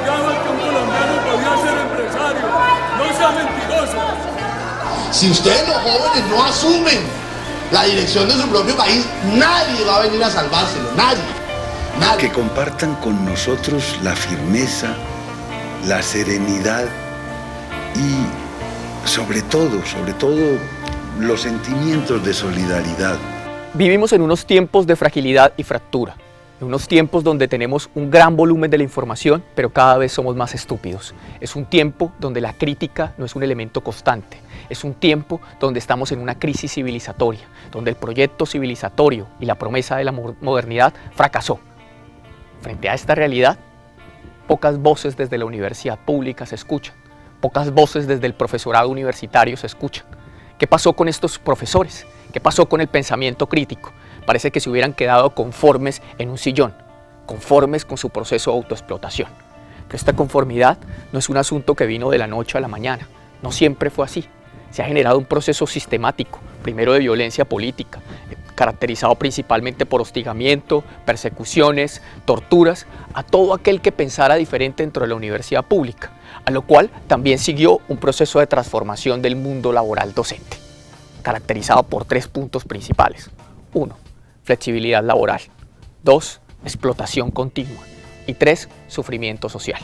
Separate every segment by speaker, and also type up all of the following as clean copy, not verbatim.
Speaker 1: soñaba que un colombiano podía ser empresario. No sea mentiroso.
Speaker 2: Si ustedes los jóvenes no asumen la dirección de su propio país, nadie va a venir a salvárselo, nadie.
Speaker 3: Que compartan con nosotros la firmeza, la serenidad y sobre todo, los sentimientos de solidaridad.
Speaker 4: Vivimos en unos tiempos de fragilidad y fractura, en unos tiempos donde tenemos un gran volumen de la información, pero cada vez somos más estúpidos. Es un tiempo donde la crítica no es un elemento constante. Es un tiempo donde estamos en una crisis civilizatoria, donde el proyecto civilizatorio y la promesa de la modernidad fracasó. Frente a esta realidad, pocas voces desde la universidad pública se escuchan, pocas voces desde el profesorado universitario se escuchan. ¿Qué pasó con estos profesores? ¿Qué pasó con el pensamiento crítico? Parece que se hubieran quedado conformes en un sillón, conformes con su proceso de autoexplotación. Pero esta conformidad no es un asunto que vino de la noche a la mañana, no siempre fue así. Se ha generado un proceso sistemático, primero de violencia política, caracterizado principalmente por hostigamiento, persecuciones, torturas, a todo aquel que pensara diferente dentro de la universidad pública, a lo cual también siguió un proceso de transformación del mundo laboral docente, caracterizado por 3 puntos principales. 1. Flexibilidad laboral. 2. Explotación continua. Y 3. Sufrimiento social.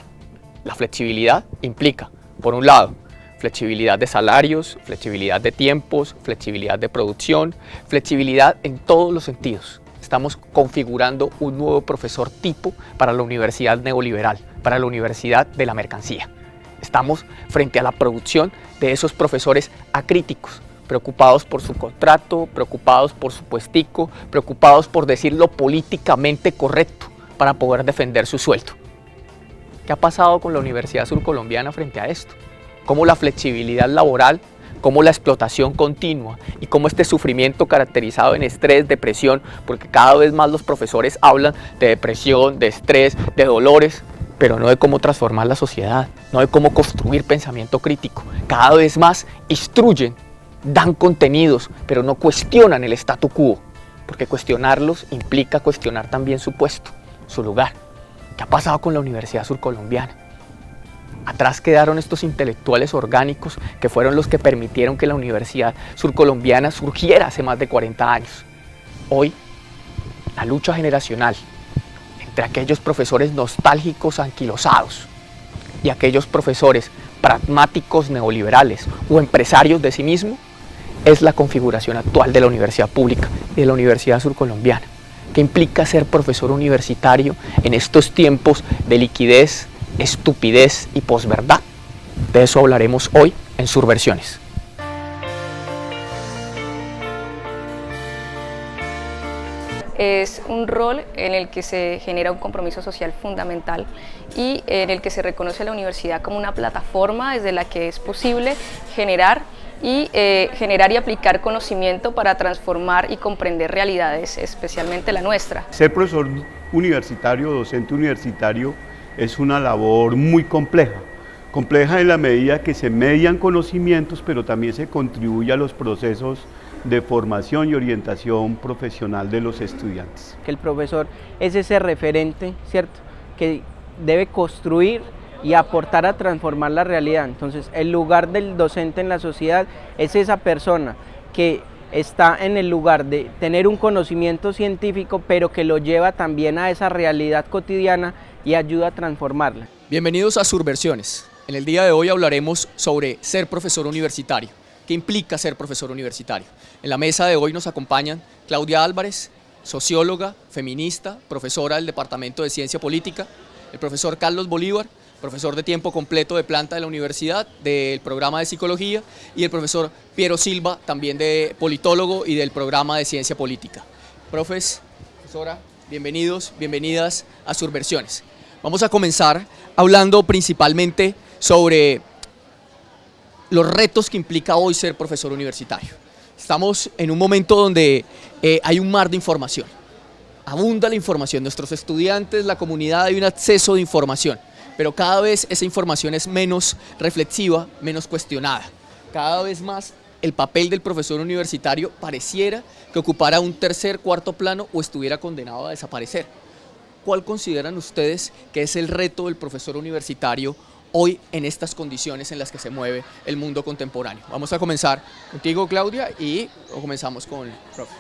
Speaker 4: La flexibilidad implica, por un lado, flexibilidad de salarios, flexibilidad de tiempos, flexibilidad de producción, flexibilidad en todos los sentidos. Estamos configurando un nuevo profesor tipo para la universidad neoliberal, para la universidad de la mercancía. Estamos frente a la producción de esos profesores acríticos, preocupados por su contrato, preocupados por su puestico, preocupados por decir lo políticamente correcto para poder defender su sueldo. ¿Qué ha pasado con la Universidad Surcolombiana frente a esto? Cómo la flexibilidad laboral, cómo la explotación continua y cómo este sufrimiento caracterizado en estrés, depresión, porque cada vez más los profesores hablan de depresión, de estrés, de dolores, pero no de cómo transformar la sociedad, no de cómo construir pensamiento crítico. Cada vez más instruyen, dan contenidos, pero no cuestionan el statu quo, porque cuestionarlos implica cuestionar también su puesto, su lugar. ¿Qué ha pasado con la Universidad Surcolombiana? Atrás quedaron estos intelectuales orgánicos que fueron los que permitieron que la Universidad Surcolombiana surgiera hace más de 40 años. Hoy, la lucha generacional entre aquellos profesores nostálgicos anquilosados y aquellos profesores pragmáticos neoliberales o empresarios de sí mismos es la configuración actual de la universidad pública y de la Universidad Surcolombiana. ¿Qué implica ser profesor universitario en estos tiempos de liquidez, estupidez y posverdad? De eso hablaremos hoy en Surversiones.
Speaker 5: Es un rol en el que se genera un compromiso social fundamental y en el que se reconoce a la universidad como una plataforma desde la que es posible generar y aplicar conocimiento para transformar y comprender realidades, especialmente la nuestra.
Speaker 6: Ser profesor universitario, docente universitario, es una labor muy compleja en la medida que se median conocimientos, pero también se contribuye a los procesos de formación y orientación profesional de los estudiantes.
Speaker 7: Que el profesor es ese referente, ¿cierto?, que debe construir y aportar a transformar la realidad. Entonces, el lugar del docente en la sociedad es esa persona que está en el lugar de tener un conocimiento científico, pero que lo lleva también a esa realidad cotidiana y ayuda a transformarla.
Speaker 4: Bienvenidos a Surversiones. En el día de hoy hablaremos sobre ser profesor universitario. ¿Qué implica ser profesor universitario? En la mesa de hoy nos acompañan Claudia Álvarez, socióloga, feminista, profesora del Departamento de Ciencia Política, el profesor Carlos Bolívar, profesor de tiempo completo de planta de la universidad, del programa de psicología, y el profesor Piero Silva, también de politólogo y del programa de ciencia política. Profesora, bienvenidos, bienvenidas a Surversiones. Vamos a comenzar hablando principalmente sobre los retos que implica hoy ser profesor universitario. Estamos en un momento donde hay un mar de información. Abunda la información, nuestros estudiantes, la comunidad, hay un acceso de información, pero cada vez esa información es menos reflexiva, menos cuestionada. Cada vez más el papel del profesor universitario pareciera que ocupara un tercer, cuarto plano o estuviera condenado a desaparecer. ¿cuál consideran ustedes que es el reto del profesor universitario hoy en estas condiciones en las que se mueve el mundo contemporáneo? Vamos a comenzar contigo, Claudia, y comenzamos con el profe.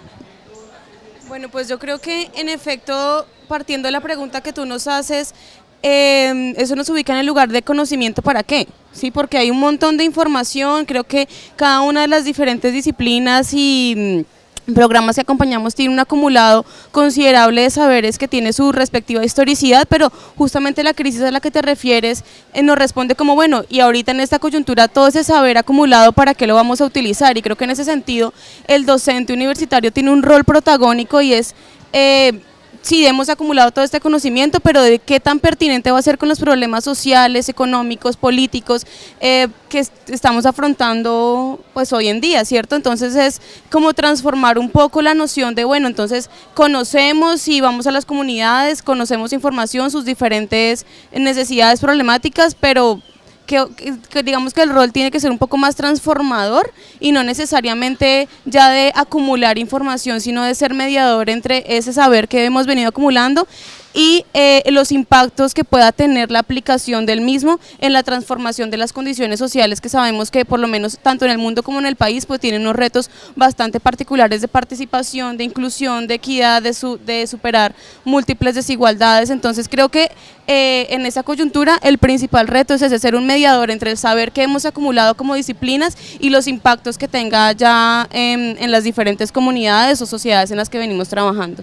Speaker 8: Bueno, pues yo creo que en efecto, partiendo de la pregunta que tú nos haces, eso nos ubica en el lugar de conocimiento para qué, ¿sí? Porque hay un montón de información, creo que cada una de las diferentes disciplinas y programas que acompañamos tiene un acumulado considerable de saberes que tiene su respectiva historicidad, pero justamente la crisis a la que te refieres nos responde como, bueno, y ahorita en esta coyuntura todo ese saber acumulado, ¿para qué lo vamos a utilizar? Y creo que en ese sentido el docente universitario tiene un rol protagónico y es... sí, hemos acumulado todo este conocimiento, pero de qué tan pertinente va a ser con los problemas sociales, económicos, políticos que estamos afrontando pues hoy en día, ¿cierto? Entonces es como transformar un poco la noción de, bueno, entonces conocemos y vamos a las comunidades, conocemos información, sus diferentes necesidades problemáticas, pero que digamos que el rol tiene que ser un poco más transformador y no necesariamente ya de acumular información, sino de ser mediador entre ese saber que hemos venido acumulando y los impactos que pueda tener la aplicación del mismo en la transformación de las condiciones sociales, que sabemos que por lo menos tanto en el mundo como en el país pues tienen unos retos bastante particulares de participación, de inclusión, de equidad, de superar múltiples desigualdades. Entonces creo que en esa coyuntura el principal reto es ese, ser un mediador entre el saber que hemos acumulado como disciplinas y los impactos que tenga ya en las diferentes comunidades o sociedades en las que venimos trabajando.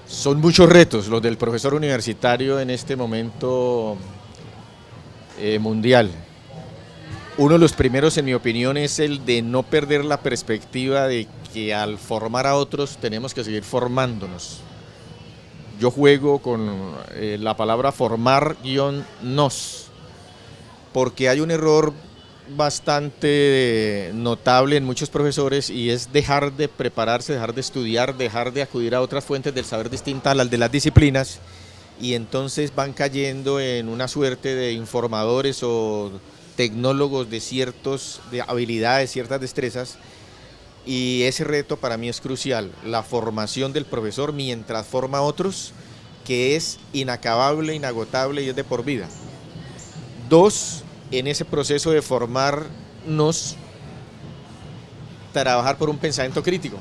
Speaker 9: Son muchos retos los del profesor universitario en este momento mundial. Uno de los primeros, en mi opinión, es el de no perder la perspectiva de que al formar a otros tenemos que seguir formándonos. Yo juego con la palabra formar-nos, porque hay un error bastante notable en muchos profesores y es dejar de prepararse, dejar de estudiar, dejar de acudir a otras fuentes del saber distintas a las de las disciplinas, y entonces van cayendo en una suerte de informadores o tecnólogos de habilidades, ciertas destrezas, y ese reto para mí es crucial, la formación del profesor mientras forma a otros, que es inacabable, inagotable y es de por vida. Dos, en ese proceso de formarnos, trabajar por un pensamiento crítico.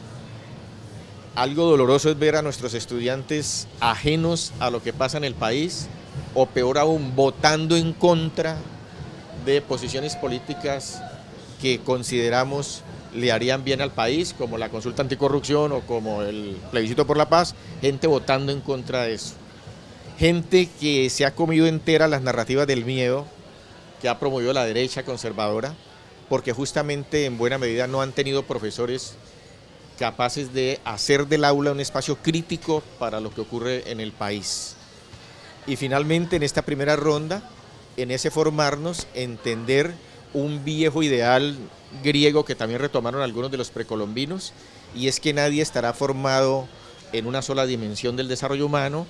Speaker 9: Algo doloroso es ver a nuestros estudiantes ajenos a lo que pasa en el país, o peor aún, votando en contra de posiciones políticas que consideramos le harían bien al país, como la consulta anticorrupción o como el plebiscito por la paz, gente votando en contra de eso. Gente que se ha comido entera las narrativas del miedo, que ha promovido la derecha conservadora, porque justamente en buena medida no han tenido profesores capaces de hacer del aula un espacio crítico para lo que ocurre en el país. Y finalmente, en esta primera ronda, en ese formarnos, entender un viejo ideal griego que también retomaron algunos de los precolombinos, y es que nadie estará formado en una sola dimensión del desarrollo humano,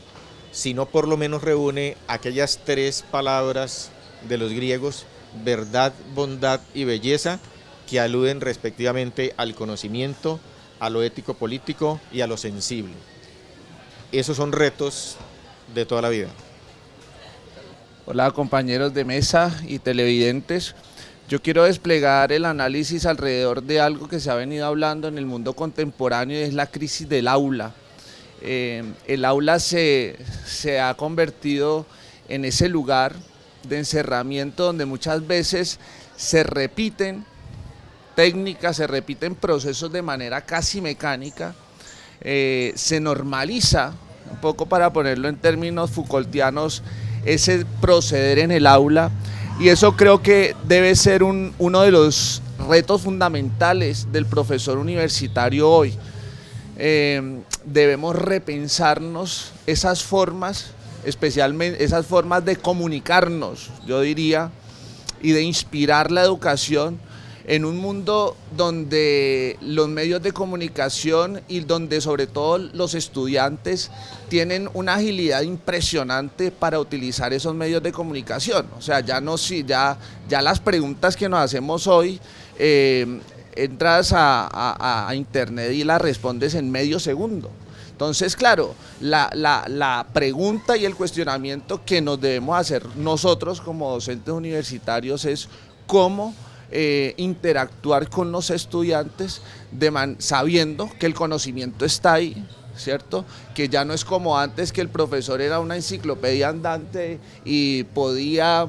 Speaker 9: sino por lo menos reúne aquellas tres palabras de los griegos: verdad, bondad y belleza, que aluden respectivamente al conocimiento, a lo ético político y a lo sensible. Esos son retos de toda la vida.
Speaker 10: Hola compañeros de mesa y televidentes. Yo quiero desplegar el análisis alrededor de algo que se ha venido hablando en el mundo contemporáneo, y es la crisis del aula. El aula se ha convertido en ese lugar de encerramiento donde muchas veces se repiten técnicas, se repiten procesos de manera casi mecánica, se normaliza, un poco para ponerlo en términos Foucaultianos, ese proceder en el aula, y eso creo que debe ser uno de los retos fundamentales del profesor universitario hoy. Debemos repensarnos esas formas, especialmente esas formas de comunicarnos, yo diría, y de inspirar la educación en un mundo donde los medios de comunicación y donde sobre todo los estudiantes tienen una agilidad impresionante para utilizar esos medios de comunicación. O sea, ya las preguntas que nos hacemos hoy entras a internet y la respondes en medio segundo. Entonces, claro, la pregunta y el cuestionamiento que nos debemos hacer nosotros como docentes universitarios es cómo interactuar con los estudiantes sabiendo que el conocimiento está ahí, ¿cierto? Que ya no es como antes, que el profesor era una enciclopedia andante y podía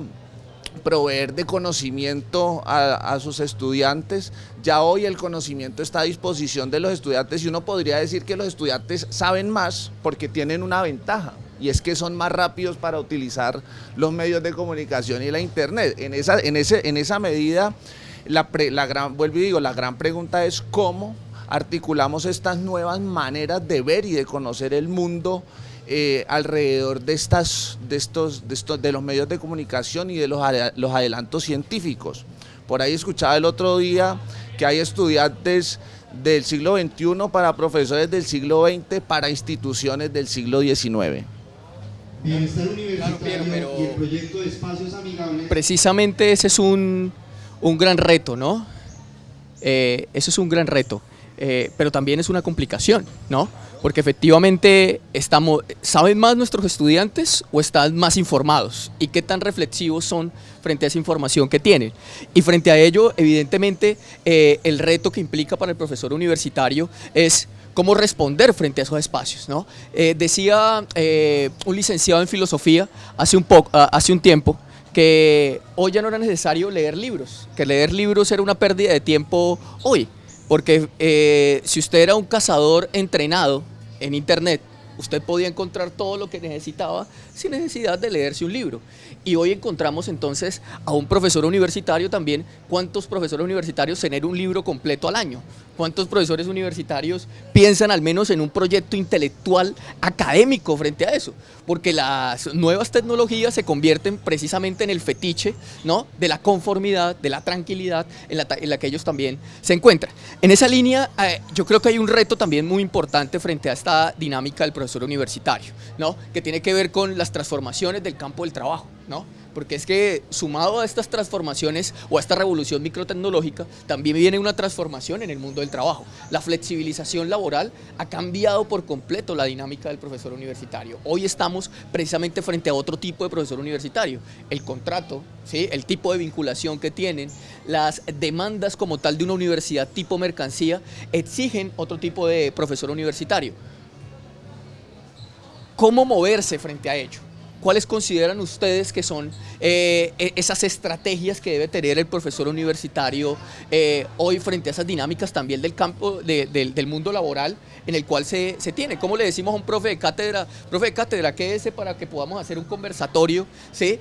Speaker 10: proveer de conocimiento a sus estudiantes. Ya hoy el conocimiento está a disposición de los estudiantes y uno podría decir que los estudiantes saben más porque tienen una ventaja, y es que son más rápidos para utilizar los medios de comunicación y la internet. En esa medida, vuelvo y digo, la gran pregunta es cómo articulamos estas nuevas maneras de ver y de conocer el mundo alrededor de los medios de comunicación y de los adelantos científicos. Por ahí escuchaba el otro día que hay estudiantes del siglo XXI para profesores del siglo XX para instituciones del siglo XIX.
Speaker 11: Bienestar universitario y el proyecto de espacios amigables.
Speaker 4: Precisamente ese es un gran reto, ¿no? Eso es un gran reto, pero también es una complicación, ¿no? Porque efectivamente ¿saben más nuestros estudiantes o están más informados? ¿Y qué tan reflexivos son frente a esa información que tienen? Y frente a ello, evidentemente, el reto que implica para el profesor universitario es cómo responder frente a esos espacios, ¿no? Decía un licenciado en filosofía hace un tiempo que hoy ya no era necesario leer libros, que leer libros era una pérdida de tiempo hoy, porque si usted era un cazador entrenado en internet, usted podía encontrar todo lo que necesitaba sin necesidad de leerse un libro. Y hoy encontramos entonces a un profesor universitario también. ¿Cuántos profesores universitarios tener un libro completo al año? ¿Cuántos profesores universitarios piensan al menos en un proyecto intelectual académico frente a eso? Porque las nuevas tecnologías se convierten precisamente en el fetiche, ¿no?, de la conformidad, de la tranquilidad en la que ellos también se encuentran. En esa línea, yo creo que hay un reto también muy importante frente a esta dinámica del profesor universitario, ¿no?, que tiene que ver con las transformaciones del campo del trabajo, ¿no? Porque es que sumado a estas transformaciones o a esta revolución microtecnológica, también viene una transformación en el mundo del trabajo. La flexibilización laboral ha cambiado por completo la dinámica del profesor universitario. Hoy estamos precisamente frente a otro tipo de profesor universitario. El contrato, ¿sí?, el tipo de vinculación que tienen, las demandas como tal de una universidad tipo mercancía, exigen otro tipo de profesor universitario. ¿Cómo moverse frente a ello? ¿Cuáles consideran ustedes que son esas estrategias que debe tener el profesor universitario hoy frente a esas dinámicas también del campo, del mundo laboral en el cual se tiene? ¿Cómo le decimos a un profe de cátedra, quédese para que podamos hacer un conversatorio, ¿sí?,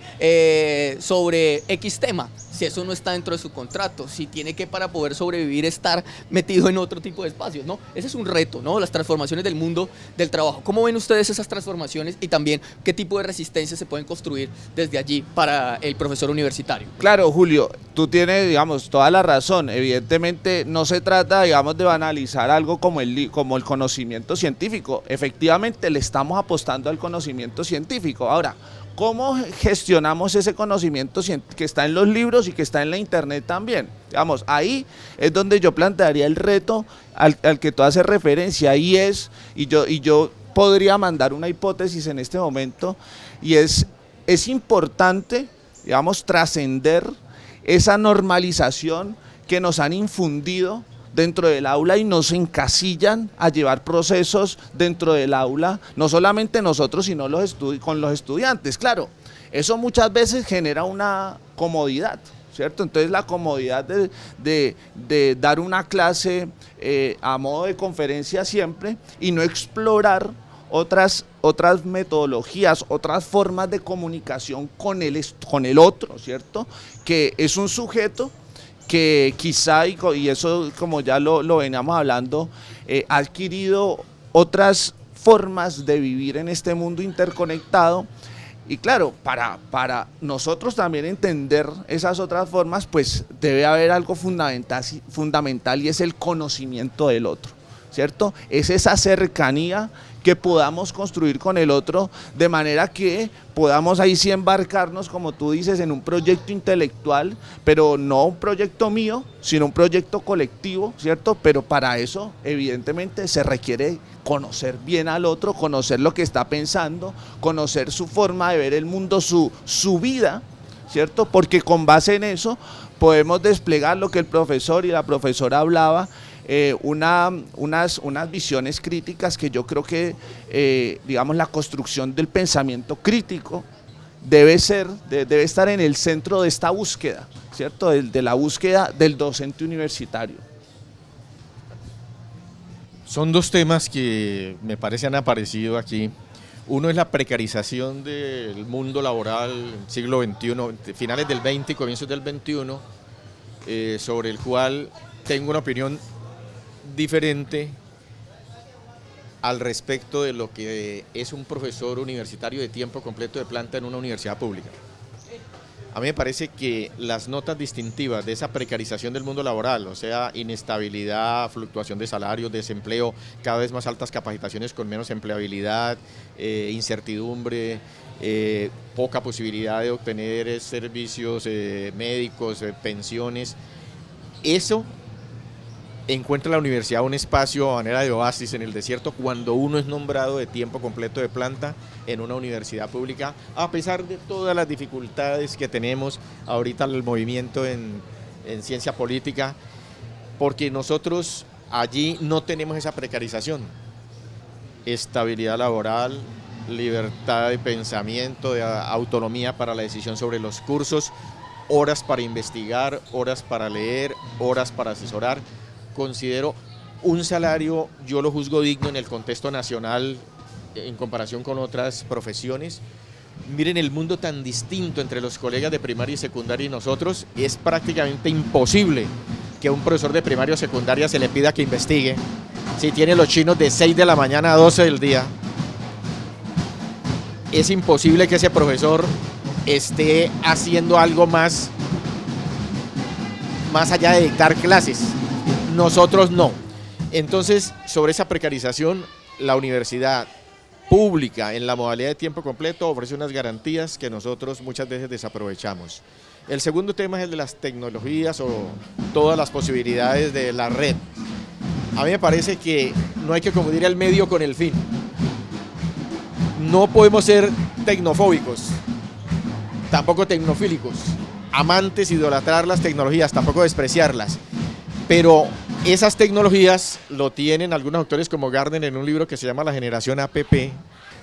Speaker 4: sobre X tema? Si eso no está dentro de su contrato, si tiene que, para poder sobrevivir, estar metido en otro tipo de espacios, ¿no? Ese es un reto, ¿no? Las transformaciones del mundo del trabajo. ¿Cómo ven ustedes esas transformaciones y también qué tipo de resistencia se pueden construir desde allí para el profesor universitario?
Speaker 10: Claro, Julio, tú tienes, digamos, toda la razón. Evidentemente no se trata, digamos, de banalizar algo como el conocimiento científico. Efectivamente le estamos apostando al conocimiento científico. Ahora, ¿cómo gestionamos ese conocimiento que está en los libros y que está en la internet también? Digamos, ahí es donde yo plantearía el reto al que tú haces referencia, y yo podría mandar una hipótesis en este momento, y es importante, digamos, trascender esa normalización que nos han infundido dentro del aula y nos encasillan a llevar procesos dentro del aula, no solamente nosotros, sino con los estudiantes. Claro, eso muchas veces genera una comodidad, ¿cierto? Entonces la comodidad de dar una clase a modo de conferencia siempre y no explorar otras metodologías, otras formas de comunicación con el otro, ¿cierto? Que es un sujeto que quizá, y eso como ya lo veníamos hablando, ha adquirido otras formas de vivir en este mundo interconectado. Y claro, para nosotros también entender esas otras formas, pues debe haber algo fundamental, y es el conocimiento del otro, ¿cierto? Es esa cercanía que podamos construir con el otro, de manera que podamos ahí sí embarcarnos, como tú dices, en un proyecto intelectual, pero no un proyecto mío, sino un proyecto colectivo, ¿cierto? Pero para eso, evidentemente, se requiere conocer bien al otro, conocer lo que está pensando, conocer su forma de ver el mundo, su vida, ¿cierto? Porque con base en eso podemos desplegar lo que el profesor y la profesora hablaba, unas visiones críticas que yo creo que, digamos, la construcción del pensamiento crítico debe estar en el centro de esta búsqueda, ¿cierto? De la búsqueda del docente universitario.
Speaker 9: Son dos temas que me parece han aparecido aquí. Uno es la precarización del mundo laboral en el siglo XXI, finales del XX y comienzos del XXI, sobre el cual tengo una opinión diferente al respecto de lo que es un profesor universitario de tiempo completo de planta en una universidad pública. A mí me parece que las notas distintivas de esa precarización del mundo laboral, o sea, inestabilidad, fluctuación de salarios, desempleo, cada vez más altas capacitaciones con menos empleabilidad, incertidumbre, poca posibilidad de obtener servicios médicos, pensiones, eso encuentra la universidad un espacio a manera de oasis en el desierto cuando uno es nombrado de tiempo completo de planta en una universidad pública, a pesar de todas las dificultades que tenemos ahorita el movimiento en ciencia política, porque nosotros allí no tenemos esa precarización, estabilidad laboral, libertad de pensamiento, de autonomía para la decisión sobre los cursos, horas para investigar, horas para leer, horas para asesorar. Considero un salario, yo lo juzgo digno en el contexto nacional en comparación con otras profesiones. Miren el mundo tan distinto entre los colegas de primaria y secundaria y nosotros, es prácticamente imposible que a un profesor de primaria o secundaria se le pida que investigue si tiene los chinos de 6 de la mañana a 12 del día. Es imposible que ese profesor esté haciendo algo más allá de dictar clases. Nosotros no. Entonces, sobre esa precarización, la universidad pública en la modalidad de tiempo completo ofrece unas garantías que nosotros muchas veces desaprovechamos. El segundo tema es el de las tecnologías o todas las posibilidades de la red. A mí me parece que no hay que confundir el medio con el fin. No podemos ser tecnofóbicos, tampoco tecnofílicos, amantes, idolatrar las tecnologías, tampoco despreciarlas. Pero esas tecnologías lo tienen algunos autores como Gardner en un libro que se llama La generación APP,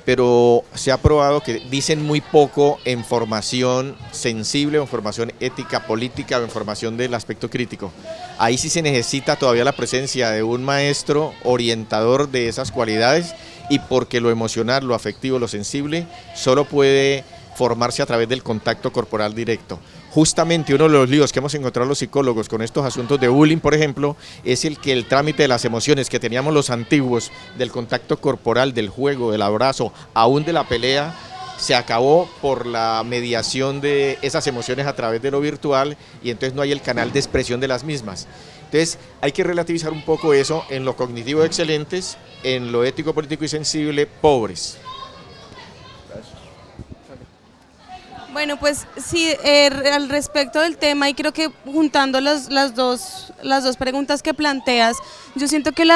Speaker 9: pero se ha probado que dicen muy poco en formación sensible, o en formación ética, política, o en formación del aspecto crítico. Ahí sí se necesita todavía la presencia de un maestro orientador de esas cualidades, y porque lo emocional, lo afectivo, lo sensible, solo puede formarse a través del contacto corporal directo. Justamente uno de los líos que hemos encontrado los psicólogos con estos asuntos de bullying, por ejemplo, es el que el trámite de las emociones que teníamos los antiguos, del contacto corporal, del juego, del abrazo, aún de la pelea, se acabó por la mediación de esas emociones a través de lo virtual, y entonces no hay el canal de expresión de las mismas. Entonces hay que relativizar un poco eso, en lo cognitivo excelentes, en lo ético, político y sensible, pobres.
Speaker 8: Bueno, pues sí, al respecto del tema, y creo que juntando las dos preguntas que planteas, yo siento que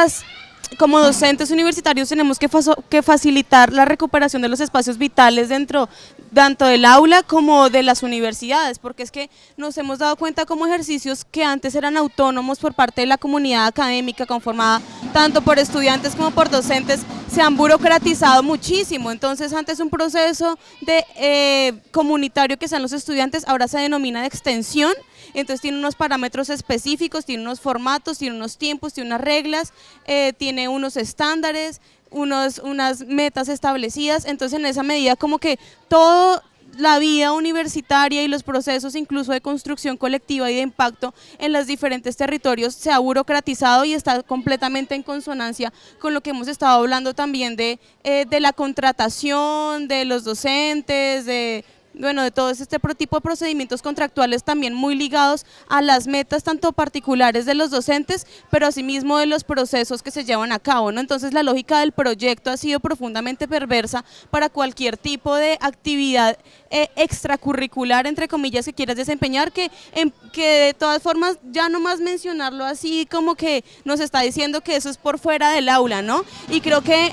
Speaker 8: como docentes universitarios tenemos que facilitar la recuperación de los espacios vitales dentro tanto del aula como de las universidades, porque es que nos hemos dado cuenta como ejercicios que antes eran autónomos por parte de la comunidad académica, conformada tanto por estudiantes como por docentes, se han burocratizado muchísimo. Entonces antes un proceso de comunitario que sean los estudiantes ahora se denomina de extensión. Entonces tiene unos parámetros específicos, tiene unos formatos, tiene unos tiempos, tiene unas reglas, tiene unos estándares, unas metas establecidas. Entonces en esa medida como que toda la vida universitaria y los procesos incluso de construcción colectiva y de impacto en los diferentes territorios se ha burocratizado y está completamente en consonancia con lo que hemos estado hablando también de la contratación, de los docentes, de bueno, de todo este tipo de procedimientos contractuales también muy ligados a las metas tanto particulares de los docentes, pero asimismo de los procesos que se llevan a cabo, ¿no? Entonces la lógica del proyecto ha sido profundamente perversa para cualquier tipo de actividad extracurricular, entre comillas, que quieras desempeñar, que de todas formas ya nomás mencionarlo así como que nos está diciendo que eso es por fuera del aula, ¿no? Y creo que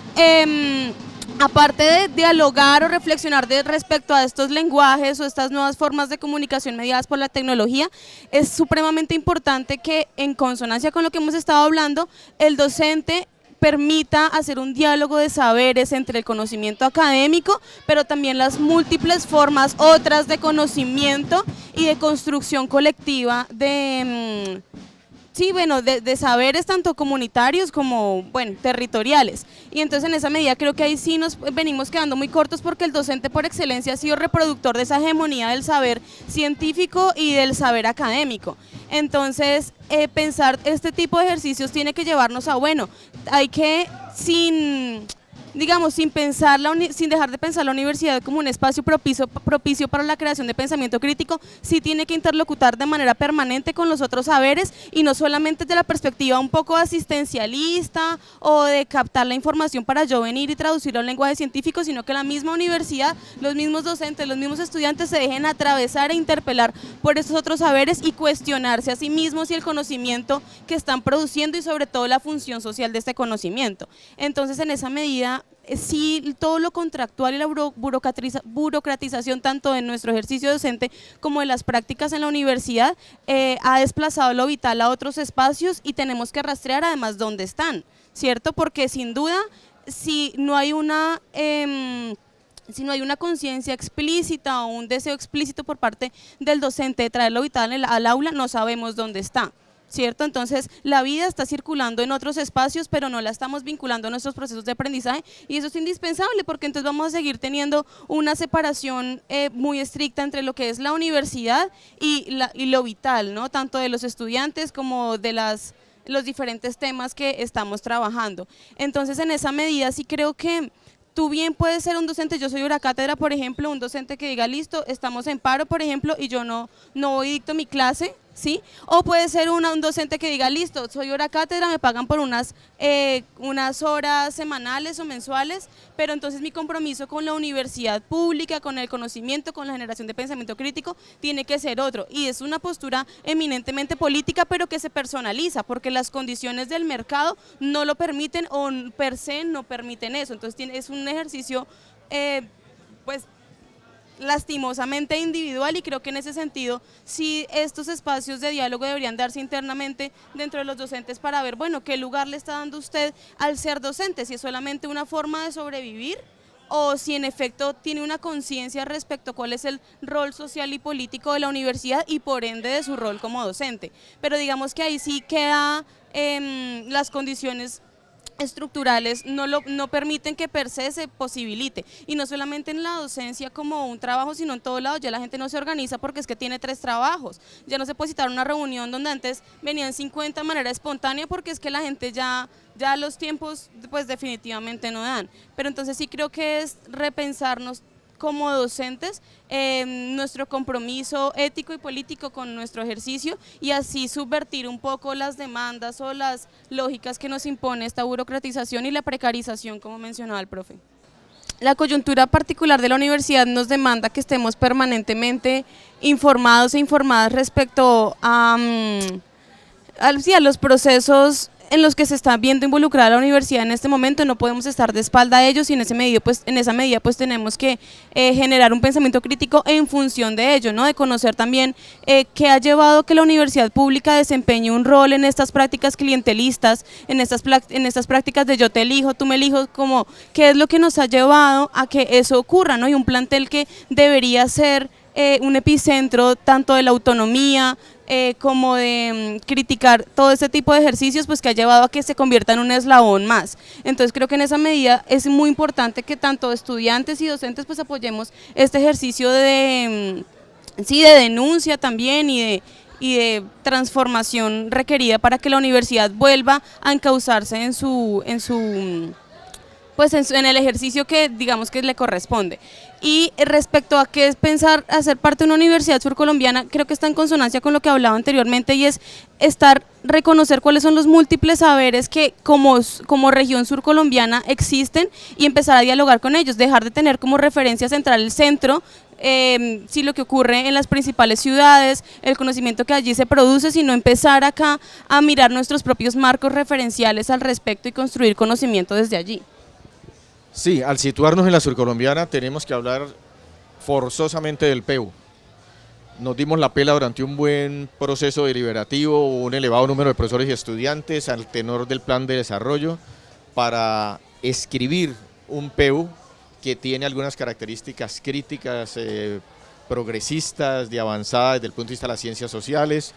Speaker 8: aparte de dialogar o reflexionar respecto a estos lenguajes o estas nuevas formas de comunicación mediadas por la tecnología, es supremamente importante que, en consonancia con lo que hemos estado hablando, el docente permita hacer un diálogo de saberes entre el conocimiento académico, pero también las múltiples formas otras de conocimiento y de construcción colectiva de saberes tanto comunitarios como, bueno, territoriales. Y entonces en esa medida creo que ahí sí nos venimos quedando muy cortos, porque el docente por excelencia ha sido reproductor de esa hegemonía del saber científico y del saber académico. Entonces pensar este tipo de ejercicios tiene que llevarnos a, bueno, hay que sin dejar de pensar la universidad como un espacio propicio para la creación de pensamiento crítico, sí tiene que interlocutar de manera permanente con los otros saberes, y no solamente desde la perspectiva un poco asistencialista o de captar la información para yo venir y traducirlo a un lenguaje científico, sino que la misma universidad, los mismos docentes, los mismos estudiantes se dejen atravesar e interpelar por esos otros saberes y cuestionarse a sí mismos y el conocimiento que están produciendo, y sobre todo la función social de este conocimiento. Entonces en esa medida sí, todo lo contractual y la burocratización tanto de nuestro ejercicio docente como de las prácticas en la universidad ha desplazado lo vital a otros espacios, y tenemos que rastrear además dónde están, ¿cierto? Porque sin duda, si no hay una conciencia explícita o un deseo explícito por parte del docente de traer lo vital al aula, no sabemos dónde está, ¿cierto? Entonces la vida está circulando en otros espacios, pero no la estamos vinculando a nuestros procesos de aprendizaje, y eso es indispensable, porque entonces vamos a seguir teniendo una separación muy estricta entre lo que es la universidad y lo vital, ¿no? Tanto de los estudiantes como de los diferentes temas que estamos trabajando. Entonces en esa medida sí creo que tú bien puedes ser un docente, yo soy hora cátedra, por ejemplo, un docente que diga, listo, estamos en paro, por ejemplo, y yo no voy y dicto mi clase, ¿sí? O puede ser un docente que diga, listo, soy hora cátedra, me pagan por unas horas semanales o mensuales, pero entonces mi compromiso con la universidad pública, con el conocimiento, con la generación de pensamiento crítico, tiene que ser otro. Y es una postura eminentemente política, pero que se personaliza, porque las condiciones del mercado no lo permiten, o per se no permiten eso. Entonces es un ejercicio, pues, lastimosamente individual, y creo que en ese sentido sí estos espacios de diálogo deberían darse internamente dentro de los docentes para ver, bueno, qué lugar le está dando usted al ser docente, si es solamente una forma de sobrevivir o si en efecto tiene una conciencia respecto a cuál es el rol social y político de la universidad y por ende de su rol como docente. Pero digamos que ahí sí queda las condiciones estructurales no permiten que per se se posibilite, y no solamente en la docencia como un trabajo, sino en todo lado. Ya la gente no se organiza porque es que tiene 3 trabajos, ya no se puede citar una reunión donde antes venían 50 de manera espontánea, porque es que la gente ya los tiempos pues definitivamente no dan. Pero entonces sí creo que es repensarnos como docentes nuestro compromiso ético y político con nuestro ejercicio, y así subvertir un poco las demandas o las lógicas que nos impone esta burocratización y la precarización, como mencionaba el profe. La coyuntura particular de la universidad nos demanda que estemos permanentemente informados e informadas respecto a los procesos en los que se está viendo involucrada la universidad en este momento. No podemos estar de espalda a ellos, y en esa medida pues tenemos que generar un pensamiento crítico en función de ello, ¿no? De conocer también qué ha llevado a que la universidad pública desempeñe un rol en estas prácticas clientelistas, en estas prácticas de yo te elijo, tú me elijo, como qué es lo que nos ha llevado a que eso ocurra, ¿no? Y un plantel que debería ser un epicentro tanto de la autonomía, como de criticar todo este tipo de ejercicios, pues que ha llevado a que se convierta en un eslabón más. Entonces creo que en esa medida es muy importante que tanto estudiantes y docentes pues apoyemos este ejercicio de denuncia también y de transformación requerida para que la universidad vuelva a encauzarse en su pues en el ejercicio que digamos que le corresponde. Y respecto a qué es pensar hacer parte de una universidad surcolombiana, creo que está en consonancia con lo que hablaba anteriormente, y es reconocer cuáles son los múltiples saberes que como región surcolombiana existen y empezar a dialogar con ellos, dejar de tener como referencia central el centro, sí, lo que ocurre en las principales ciudades, el conocimiento que allí se produce, sino empezar acá a mirar nuestros propios marcos referenciales al respecto y construir conocimiento desde allí.
Speaker 9: Sí, al situarnos en la surcolombiana tenemos que hablar forzosamente del PEU. Nos dimos la pela durante un buen proceso deliberativo, un elevado número de profesores y estudiantes al tenor del plan de desarrollo para escribir un PEU que tiene algunas características críticas, progresistas, de avanzada desde el punto de vista de las ciencias sociales,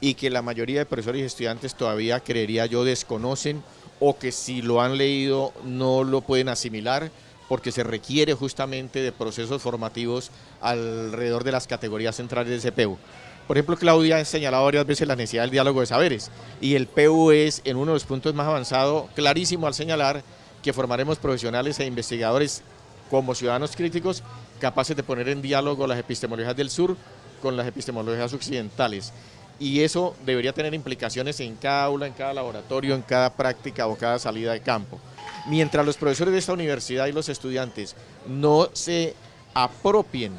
Speaker 9: y que la mayoría de profesores y estudiantes todavía, creería yo, desconocen, o que si lo han leído no lo pueden asimilar, porque se requiere justamente de procesos formativos alrededor de las categorías centrales de ese PEU. Por ejemplo, Claudia ha señalado varias veces la necesidad del diálogo de saberes, y el PEU es, en uno de los puntos más avanzados, clarísimo al señalar que formaremos profesionales e investigadores como ciudadanos críticos, capaces de poner en diálogo las epistemologías del sur con las epistemologías occidentales. Y eso debería tener implicaciones en cada aula, en cada laboratorio, en cada práctica o cada salida de campo. Mientras los profesores de esta universidad y los estudiantes no se apropien,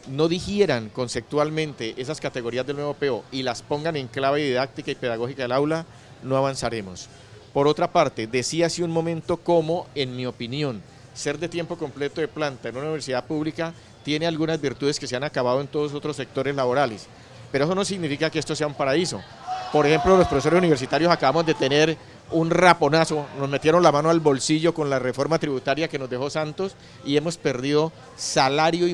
Speaker 9: no digieran conceptualmente esas categorías del nuevo PEU y las pongan en clave didáctica y pedagógica del aula, no avanzaremos. Por otra parte, decía hace un momento cómo, en mi opinión, ser de tiempo completo de planta en una universidad pública tiene algunas virtudes que se han acabado en todos otros sectores laborales, pero eso no significa que esto sea un paraíso. Por ejemplo, los profesores universitarios acabamos de tener un raponazo, nos metieron la mano al bolsillo con la reforma tributaria que nos dejó Santos y hemos perdido 1,5 salarios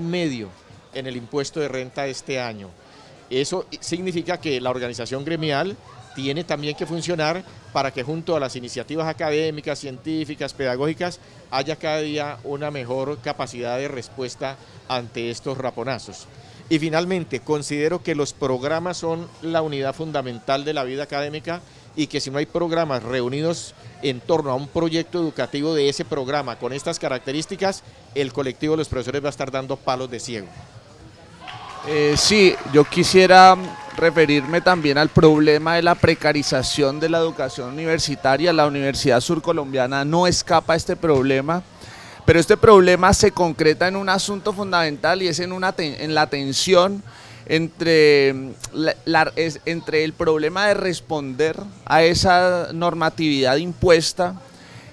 Speaker 9: en el impuesto de renta este año. Eso significa que la organización gremial tiene también que funcionar para que junto a las iniciativas académicas, científicas, pedagógicas, haya cada día una mejor capacidad de respuesta ante estos raponazos. Y finalmente, considero que los programas son la unidad fundamental de la vida académica y que si no hay programas reunidos en torno a un proyecto educativo de ese programa con estas características, el colectivo de los profesores va a estar dando palos de ciego.
Speaker 10: Sí, yo quisiera referirme también al problema de la precarización de la educación universitaria. La Universidad Surcolombiana no escapa a este problema, pero este problema se concreta en un asunto fundamental y es en la tensión entre el problema de responder a esa normatividad impuesta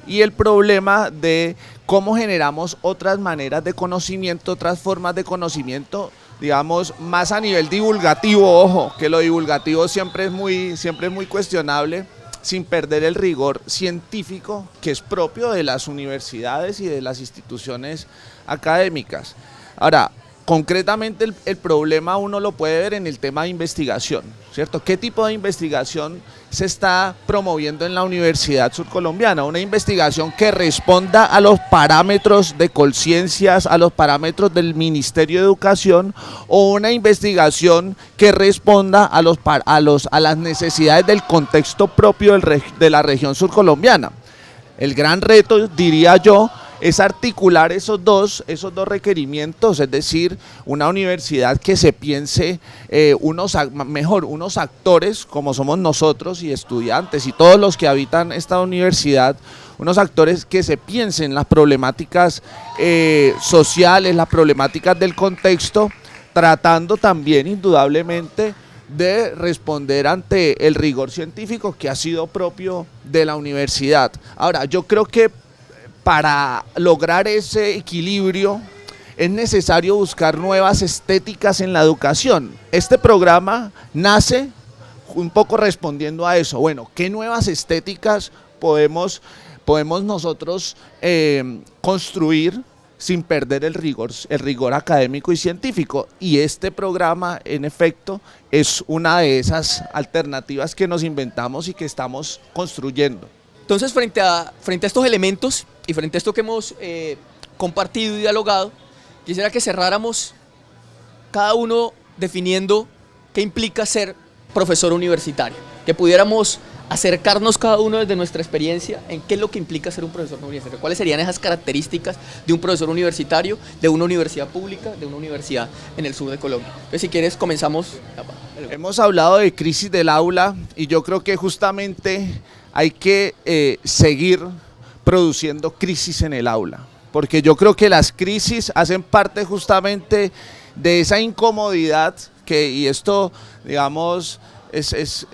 Speaker 10: y el problema de cómo generamos otras maneras de conocimiento, otras formas de conocimiento, digamos, más a nivel divulgativo. Ojo, que lo divulgativo siempre es muy cuestionable, sin perder el rigor científico que es propio de las universidades y de las instituciones académicas. Ahora, concretamente el problema uno lo puede ver en el tema de investigación, ¿cierto? ¿Qué tipo de investigación se está promoviendo en la Universidad Surcolombiana? Una investigación que responda a los parámetros de Colciencias, a los parámetros del Ministerio de Educación, o una investigación que responda a las necesidades del contexto propio de la región surcolombiana. El gran reto, diría yo, es articular esos dos requerimientos, es decir, una universidad que se piense unos actores como somos nosotros y estudiantes y todos los que habitan esta universidad, unos actores que se piensen las problemáticas sociales, las problemáticas del contexto, tratando también indudablemente de responder ante el rigor científico que ha sido propio de la universidad. Ahora, yo creo que para lograr ese equilibrio es necesario buscar nuevas estéticas en la educación. Este programa nace un poco respondiendo a eso. Bueno, ¿qué nuevas estéticas podemos nosotros construir sin perder el rigor académico y científico? Y este programa, en efecto, es una de esas alternativas que nos inventamos y que estamos construyendo.
Speaker 4: Entonces, frente a estos elementos y frente a esto que hemos compartido y dialogado, quisiera que cerráramos cada uno definiendo qué implica ser profesor universitario, que pudiéramos acercarnos cada uno desde nuestra experiencia en qué es lo que implica ser un profesor universitario, cuáles serían esas características de un profesor universitario, de una universidad pública, de una universidad en el sur de Colombia. Entonces, si quieres, comenzamos.
Speaker 10: Hemos hablado de crisis del aula y yo creo que justamente hay que seguir produciendo crisis en el aula, porque yo creo que las crisis hacen parte justamente de esa incomodidad y esto, digamos, es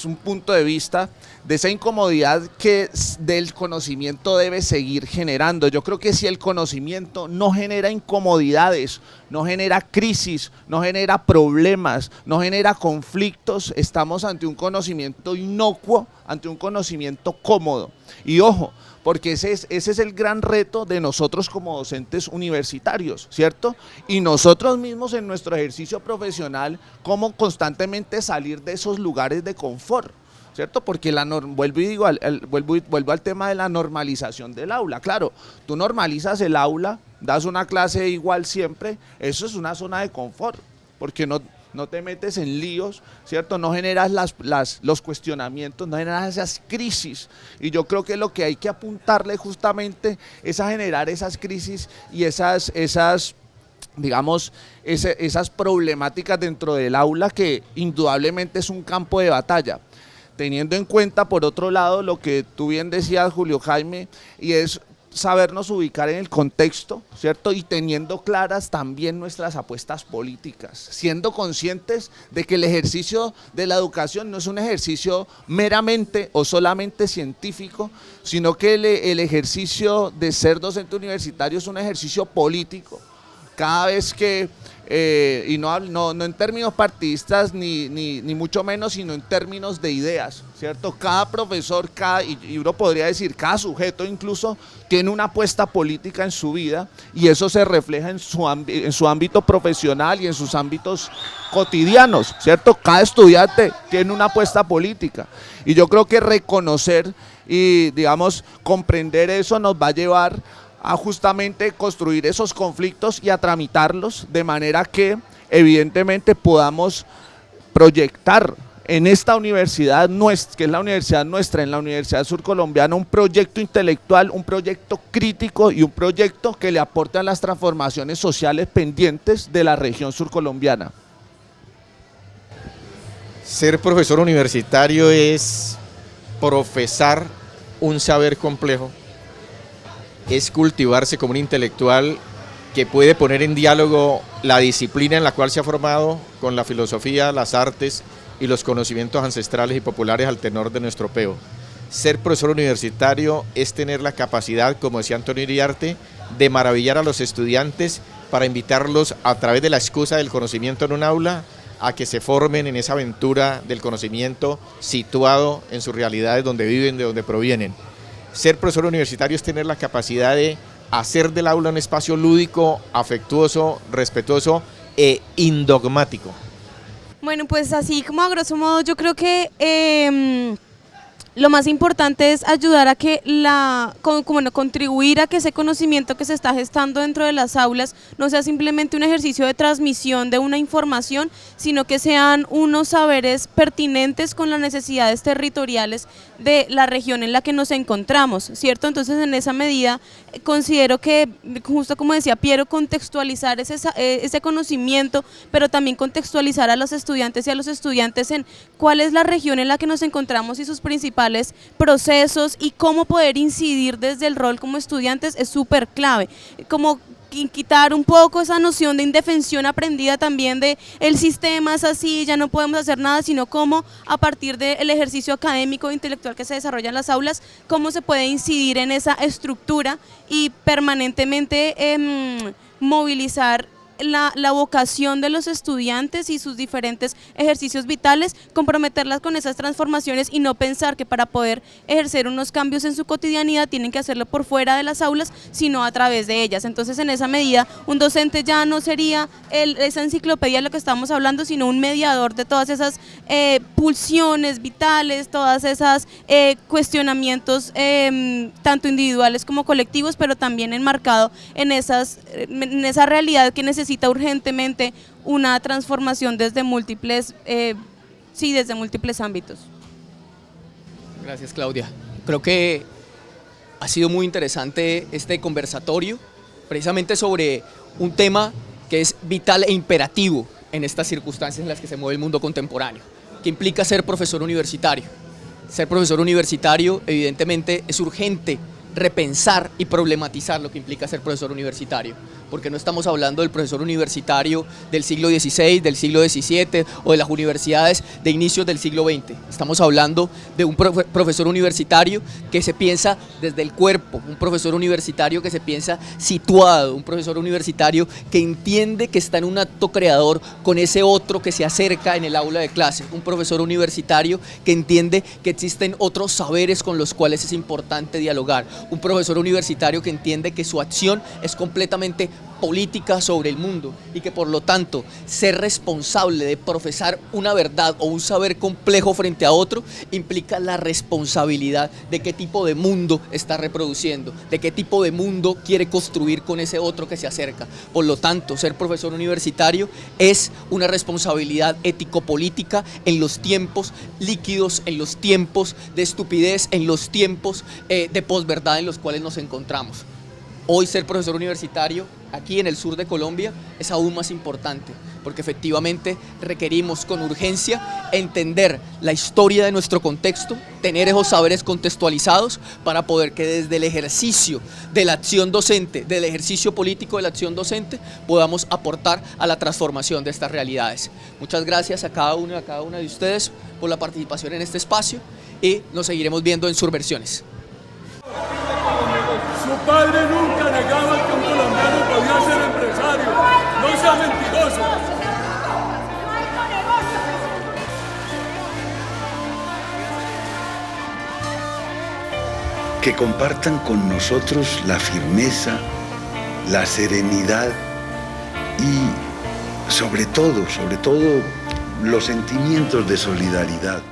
Speaker 10: un punto de vista de esa incomodidad que del conocimiento debe seguir generando. Yo creo que si el conocimiento no genera incomodidades, no genera crisis, no genera problemas, no genera conflictos, estamos ante un conocimiento inocuo, ante un conocimiento cómodo. Y ojo, porque ese es el gran reto de nosotros como docentes universitarios, ¿cierto? Y nosotros mismos en nuestro ejercicio profesional, cómo constantemente salir de esos lugares de confort, ¿cierto? Porque vuelvo al tema de la normalización del aula. Claro, tú normalizas el aula, das una clase igual siempre, eso es una zona de confort, porque no te metes en líos, ¿cierto? No generas los cuestionamientos, no generas esas crisis. Y yo creo que lo que hay que apuntarle justamente es a generar esas crisis y esas problemáticas dentro del aula, que indudablemente es un campo de batalla. Teniendo en cuenta, por otro lado, lo que tú bien decías, Julio Jaime, y es sabernos ubicar en el contexto, ¿cierto? Y teniendo claras también nuestras apuestas políticas, siendo conscientes de que el ejercicio de la educación no es un ejercicio meramente o solamente científico, sino que el ejercicio de ser docente universitario es un ejercicio político. Cada vez que, y no en términos partidistas ni mucho menos, sino en términos de ideas, ¿cierto? Cada profesor, y uno podría decir, cada sujeto incluso, tiene una apuesta política en su vida, y eso se refleja en su ámbito profesional y en sus ámbitos cotidianos, ¿cierto? Cada estudiante tiene una apuesta política, y yo creo que reconocer y, digamos, comprender eso nos va a llevar a justamente construir esos conflictos y a tramitarlos de manera que evidentemente podamos proyectar en esta universidad, que es la universidad nuestra, en la Universidad Surcolombiana, un proyecto intelectual, un proyecto crítico y un proyecto que le aporte a las transformaciones sociales pendientes de la región surcolombiana.
Speaker 9: Ser profesor universitario es profesar un saber complejo, es cultivarse como un intelectual que puede poner en diálogo la disciplina en la cual se ha formado con la filosofía, las artes y los conocimientos ancestrales y populares al tenor de nuestro peo. Ser profesor universitario es tener la capacidad, como decía Antonio Iriarte, de maravillar a los estudiantes para invitarlos a través de la excusa del conocimiento en un aula a que se formen en esa aventura del conocimiento situado en sus realidades donde viven, de donde provienen. Ser profesor universitario es tener la capacidad de hacer del aula un espacio lúdico, afectuoso, respetuoso e indogmático.
Speaker 8: Bueno, pues así como a grosso modo, yo creo que lo más importante es ayudar a que contribuir a que ese conocimiento que se está gestando dentro de las aulas no sea simplemente un ejercicio de transmisión de una información, sino que sean unos saberes pertinentes con las necesidades territoriales de la región en la que nos encontramos, ¿cierto? Entonces, en esa medida, considero que, justo como decía Piero, contextualizar ese conocimiento, pero también contextualizar a los estudiantes y a los estudiantes en cuál es la región en la que nos encontramos y sus principales procesos y cómo poder incidir desde el rol como estudiantes es súper clave. Como quitar un poco esa noción de indefensión aprendida también de el sistema es así, ya no podemos hacer nada, sino cómo a partir del ejercicio académico e intelectual que se desarrolla en las aulas, cómo se puede incidir en esa estructura y permanentemente movilizar la vocación de los estudiantes y sus diferentes ejercicios vitales, comprometerlas con esas transformaciones y no pensar que para poder ejercer unos cambios en su cotidianidad tienen que hacerlo por fuera de las aulas, sino a través de ellas. Entonces, en esa medida, un docente ya no sería esa enciclopedia de lo que estamos hablando, sino un mediador de todas esas pulsiones vitales, todas esas cuestionamientos tanto individuales como colectivos, pero también enmarcado en esa realidad que necesita urgentemente una transformación desde múltiples ámbitos.
Speaker 4: Gracias, Claudia. Creo que ha sido muy interesante este conversatorio, precisamente sobre un tema que es vital e imperativo en estas circunstancias en las que se mueve el mundo contemporáneo, que implica ser profesor universitario. Ser profesor universitario, evidentemente, es urgente repensar y problematizar lo que implica ser profesor universitario, porque no estamos hablando del profesor universitario del siglo XVI, del siglo XVII o de las universidades de inicios del siglo XX. Estamos hablando de un profesor universitario que se piensa desde el cuerpo, un profesor universitario que se piensa situado, un profesor universitario que entiende que está en un acto creador con ese otro que se acerca en el aula de clase, un profesor universitario que entiende que existen otros saberes con los cuales es importante dialogar, un profesor universitario que entiende que su acción es completamente política sobre el mundo y que por lo tanto ser responsable de profesar una verdad o un saber complejo frente a otro implica la responsabilidad de qué tipo de mundo está reproduciendo, de qué tipo de mundo quiere construir con ese otro que se acerca. Por lo tanto, ser profesor universitario es una responsabilidad ético-política en los tiempos líquidos, en los tiempos de estupidez, en los tiempos de posverdad en los cuales nos encontramos. Hoy ser profesor universitario aquí en el sur de Colombia es aún más importante, porque efectivamente requerimos con urgencia entender la historia de nuestro contexto, tener esos saberes contextualizados para poder que desde el ejercicio de la acción docente, del ejercicio político de la acción docente, podamos aportar a la transformación de estas realidades. Muchas gracias a cada uno y a cada una de ustedes por la participación en este espacio y nos seguiremos viendo en Surversiones.
Speaker 1: Su padre nunca negaba que un colombiano podía ser empresario. No sea mentiroso.
Speaker 3: Que compartan con nosotros la firmeza, la serenidad y sobre todo, los sentimientos de solidaridad.